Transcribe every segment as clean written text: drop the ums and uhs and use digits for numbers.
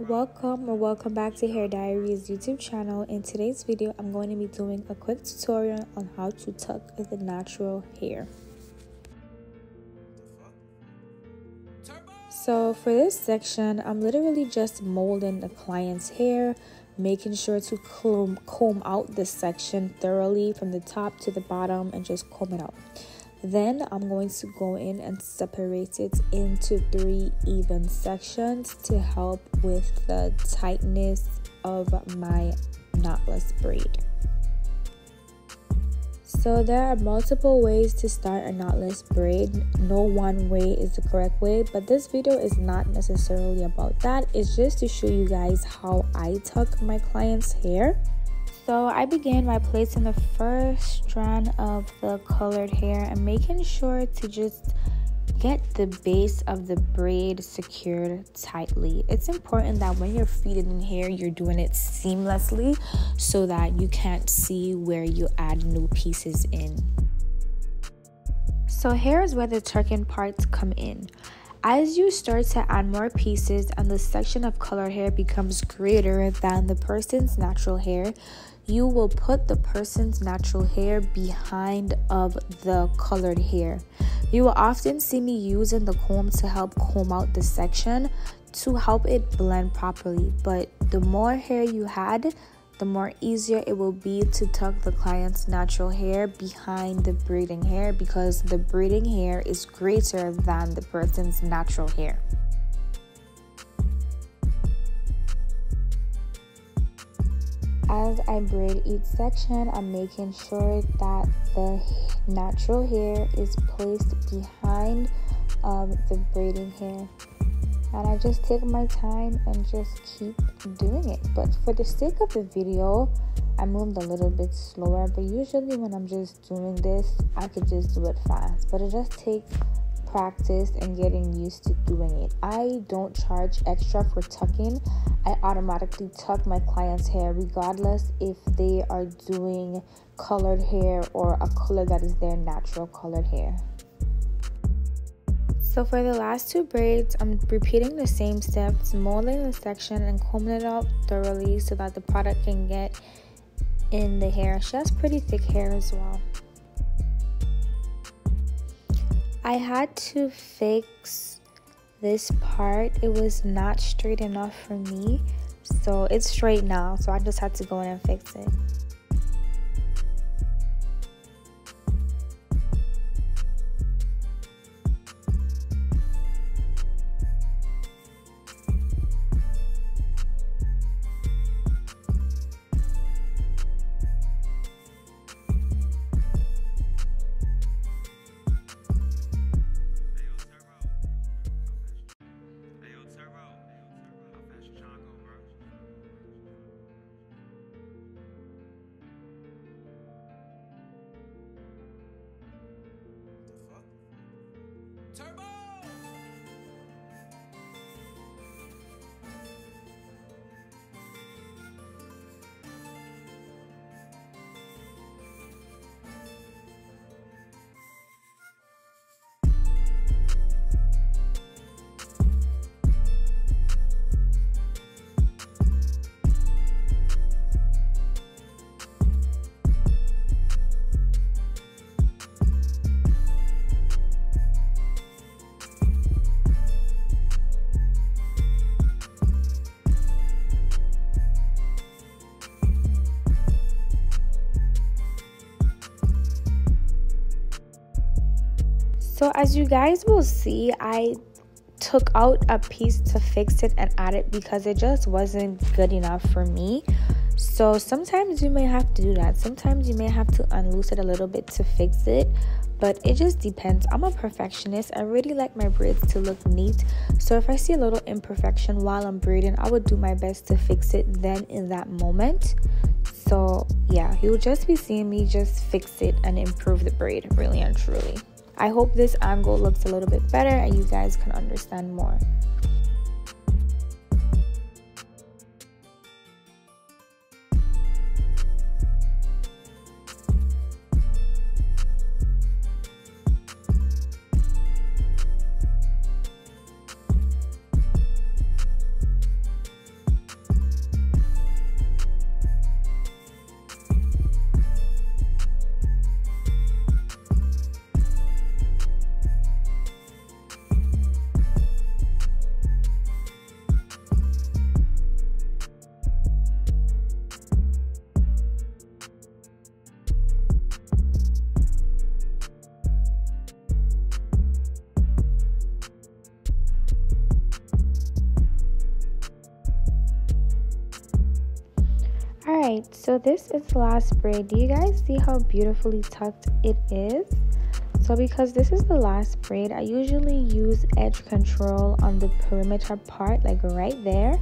Welcome or welcome back to Hair Diaries YouTube channel. In today's video, I'm going to be doing a quick tutorial on how to tuck the natural hair. So for this section, I'm literally just molding the client's hair, making sure to comb out this section thoroughly from the top to the bottom and just comb it out. Then I'm going to go in and separate it into 3 even sections to help with the tightness of my knotless braid. So there are multiple ways to start a knotless braid. No one way is the correct way, but this video is not necessarily about that. It's just to show you guys how I tuck my client's hair. So I began by placing the first strand of the colored hair and making sure to just get the base of the braid secured tightly. It's important that when you're feeding in hair, you're doing it seamlessly so that you can't see where you add new pieces in. So here is where the tucking parts come in. As you start to add more pieces and the section of colored hair becomes greater than the person's natural hair, you will put the person's natural hair behind of the colored hair. You will often see me using the comb to help comb out the section to help it blend properly. But the more hair you had, the more easier it will be to tuck the client's natural hair behind the braiding hair, because the braiding hair is greater than the person's natural hair. As I braid each section, I'm making sure that the natural hair is placed behind the braiding hair. And I just take my time and just keep doing it. But for the sake of the video, I moved a little bit slower. But usually when I'm just doing this, I could just do it fast. But it just takes practice and getting used to doing it. I don't charge extra for tucking. I automatically tuck my client's hair regardless if they are doing colored hair or a color that is their natural colored hair. So for the last 2 braids, I'm repeating the same steps, molding the section and combing it out thoroughly so that the product can get in the hair. She has pretty thick hair as well. I had to fix this part. It was not straight enough for me, so it's straight now, so I just had to go in and fix it. Turbo! So as you guys will see, I took out a piece to fix it and add it because it just wasn't good enough for me. So sometimes you may have to do that. Sometimes you may have to unloose it a little bit to fix it, but it just depends. I'm a perfectionist. I really like my braids to look neat. So if I see a little imperfection while I'm braiding, I would do my best to fix it then in that moment. So yeah, you'll just be seeing me just fix it and improve the braid, really and truly. I hope this angle looks a little bit better and you guys can understand more. Alright, so this is the last braid. Do you guys see how beautifully tucked it is? So because this is the last braid, I usually use edge control on the perimeter part, like right there,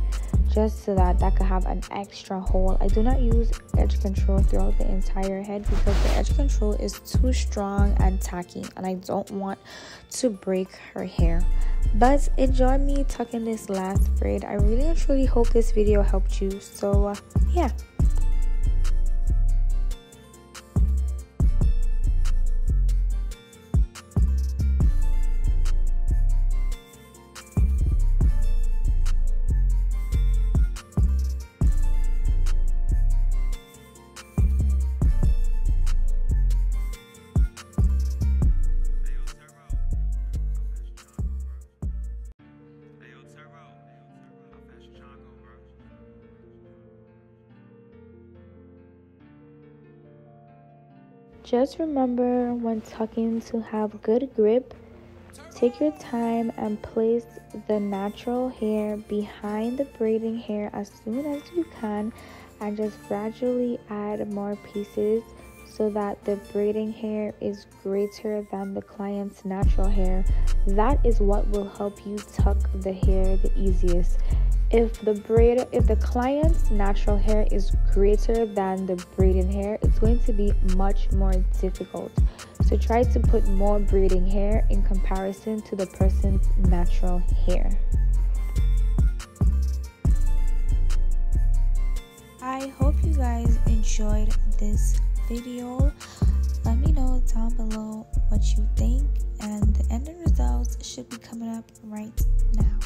just so that could have an extra hole. I do not use edge control throughout the entire head because the edge control is too strong and tacky, and I don't want to break her hair. But enjoy me tucking this last braid. I really and truly hope this video helped you. So yeah. Just remember when tucking to have good grip. Take your time and place the natural hair behind the braiding hair as soon as you can, and just gradually add more pieces so that the braiding hair is greater than the client's natural hair. That is what will help you tuck the hair the easiest. If the client's natural hair is greater than the braiding hair, it's going to be much more difficult. So try to put more braiding hair in comparison to the person's natural hair. I hope you guys enjoyed this video. Let me know down below what you think, and the ending results should be coming up right now.